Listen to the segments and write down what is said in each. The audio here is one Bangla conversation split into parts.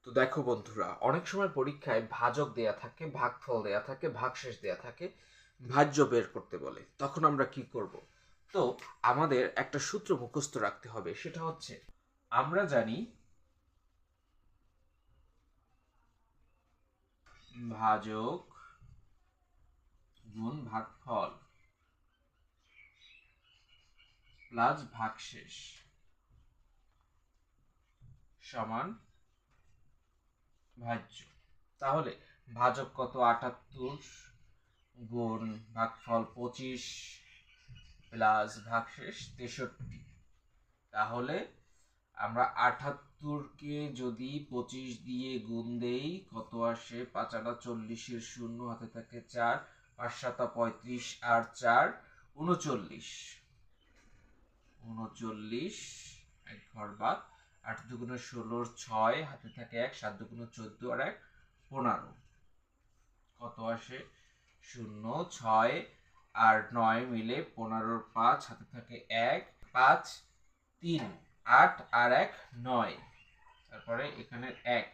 তো দেখো বন্ধুরা, অনেক সময় পরীক্ষায় ভাজক দেয়া থাকে, ভাগফল দেয়া থাকে, ভাগশেষ দেয়া থাকে, ভাজ্য বের করতে বলে। তখন আমরা কি করব? তো আমাদের একটা সূত্র মুখস্থ রাখতে হবে, সেটা হচ্ছে আমরা জানি ভাজক গুণ ভাগফল প্লাস ভাগশেষ সমান ভাজ্য। তাহলে ভাজক কত? ৭৮ গুণ ভাগফল ২৫ প্লাস ভাগশেষ ৬৩। তাহলে আমরা ৭৮কে যদি ২৫ দিয়ে গুণ দেই কত আসে? ৫ আনা ৪০-এর শূন্য, হাতে থাকে ৪, ৫ সাতা ৩৫ আর ৪ ৩৯। ৩৯ এক ঘর বাদ। ৮ দুগুণে ১৬, ৬, হাতে থাকে ১, ৭ দুগুণে ১৪ আর ১ ১৫। কত আসে? ০, ৬ আর ৯ মিলে ১৫-র ৫, হাতে থাকে ১, ৫, ৩, ৮ আর ১ ৯। তারপরে এখানে ১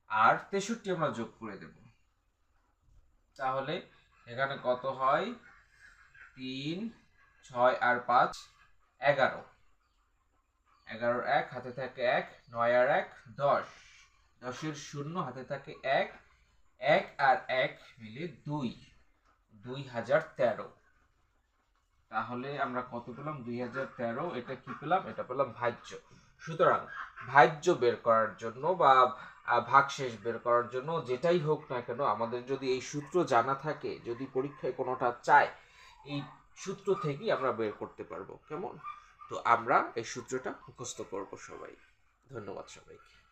আর ৬৩ আমরা যোগ করে দেব। তাহলে এখানে কত হয়? ৩, ৬ আর ৫ ১১। ১১-র ১, হাতে থাকে ১, ৯ আর ১ ১০। ১০-এর শূন্য, হাতে থাকে ১, ১ আর ১ মিলে ২, ২০১৩। তাহলে আমরা কত পেলাম? ২০১৩। এটা কি পেলাম? এটা পেলাম ভাজ্য। সুতরাং ভাজ্য বের করার জন্য বা ভাগশেষ বের করার জন্য যেটাই হোক না কেন, আমাদের যদি এই সূত্র জানা থাকে, যদি পরীক্ষায় কোনোটা চায়, এই সূত্র থেকেই আমরা বের করতে পারবো। কেমন? তো আমরা এই সূত্রটা মুখস্থ করব সবাই। ধন্যবাদ সবাইকে।